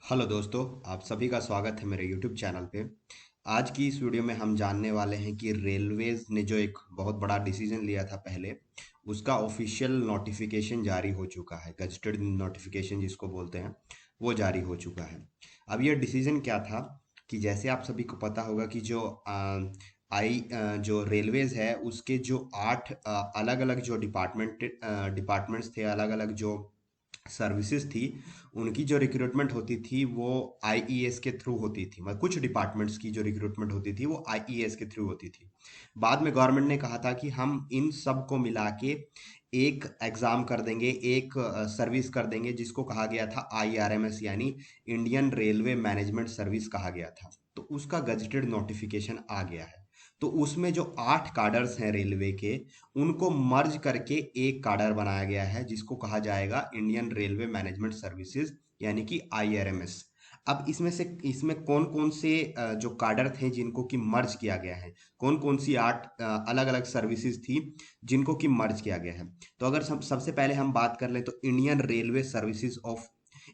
Hello दोस्तों, आप सभी का स्वागत है मेरे यूट्यूब चैनल पे। आज की इस वीडियो में हम जानने वाले हैं कि रेलवेज ने जो एक बहुत बड़ा डिसीजन लिया था पहले, उसका ऑफिशियल नोटिफिकेशन जारी हो चुका है। गजटेड नोटिफिकेशन जिसको बोलते हैं, वो जारी हो चुका है। अब ये डिसीजन क्या था कि जैसे आप सभी को पता होगा कि जो रेलवेज है उसके जो 8 अलग अलग जो डिपार्टमेंट्स थे, अलग अलग जो सर्विसेज थी, उनकी जो रिक्रूटमेंट होती थी वो आईईएस के थ्रू होती थी। मतलब कुछ डिपार्टमेंट्स की जो रिक्रूटमेंट होती थी वो आईईएस के थ्रू होती थी। बाद में गवर्नमेंट ने कहा था कि हम इन सब को मिला के एक एग्जाम कर देंगे, एक सर्विस कर देंगे, जिसको कहा गया था आईआरएमएस, यानी इंडियन रेलवे मैनेजमेंट सर्विस कहा गया था। तो उसका गजटेड नोटिफिकेशन आ गया है। तो उसमें जो 8 काडर्स हैं रेलवे के, उनको मर्ज करके एक काडर बनाया गया है जिसको कहा जाएगा इंडियन रेलवे मैनेजमेंट सर्विसेज, यानी कि आईआरएमएस। अब इसमें कौन कौन से जो काडर थे जिनको कि मर्ज किया गया है, कौन कौन सी 8 अलग अलग सर्विसेज थी जिनको कि मर्ज किया गया है। तो अगर सबसे पहले हम बात कर लें तो Indian railway services of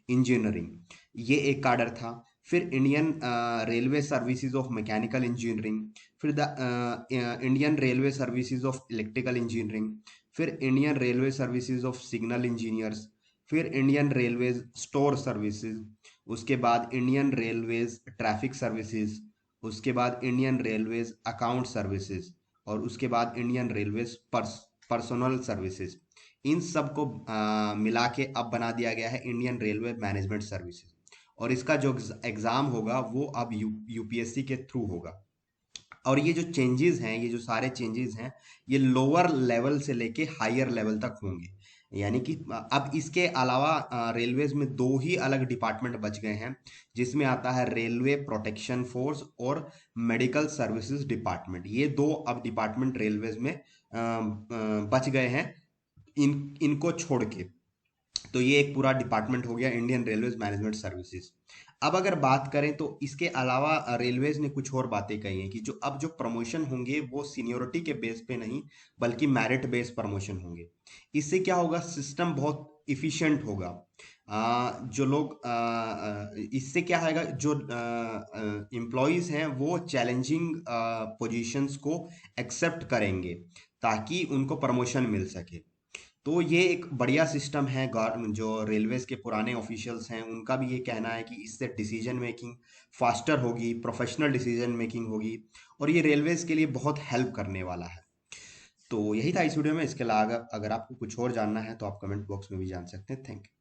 engineering, ये एक काडर था। फिर Indian railway services of mechanical engineering, फिर the Indian railway services of electrical engineering, फिर Indian railway services of signal engineers, फिर इंडियन रेलवेज स्टोर सर्विसेज, उसके बाद इंडियन रेलवेज ट्रैफिक सर्विसेज, उसके बाद इंडियन रेलवेज अकाउंट सर्विसेज, और उसके बाद इंडियन रेलवेज पर्सनल सर्विसेज। इन सब को मिला के अब बना दिया गया है इंडियन रेलवे मैनेजमेंट सर्विसेज। और इसका जो एग्जाम होगा वो अब यूपीएससी के थ्रू होगा। और ये जो चेंजेस हैं, ये जो सारे चेंजेस हैं, ये लोअर लेवल से लेके हायर लेवल तक होंगे। यानी कि अब इसके अलावा रेलवेज में दो ही अलग डिपार्टमेंट बच गए हैं, जिसमें आता है रेलवे प्रोटेक्शन फोर्स और मेडिकल सर्विसेज डिपार्टमेंट। ये दो अब डिपार्टमेंट रेलवेज में बच गए हैं, इनको छोड़ के। तो ये एक पूरा डिपार्टमेंट हो गया इंडियन रेलवेज मैनेजमेंट सर्विसेज। अब अगर बात करें तो इसके अलावा रेलवेज ने कुछ और बातें कही हैं कि जो प्रमोशन होंगे वो सीनियोरिटी के बेस पे नहीं, बल्कि मेरिट बेस प्रमोशन होंगे। इससे क्या होगा, सिस्टम बहुत इफिशिएंट होगा। जो लोग इससे क्या होगा, जो एम्प्लॉयज हैं वो चैलेंजिंग पोजीशंस को एक्सेप्ट करेंगे ताकि उनको प्रमोशन मिल सके। तो ये एक बढ़िया सिस्टम है। जो रेलवेज के पुराने ऑफिशियल्स हैं उनका भी ये कहना है कि इससे डिसीजन मेकिंग फास्टर होगी, प्रोफेशनल डिसीजन मेकिंग होगी, और ये रेलवेज के लिए बहुत हेल्प करने वाला है। तो यही था इस वीडियो में। इसके अलावा अगर आपको कुछ और जानना है तो आप कमेंट बॉक्स में भी जान सकते हैं। Thank you.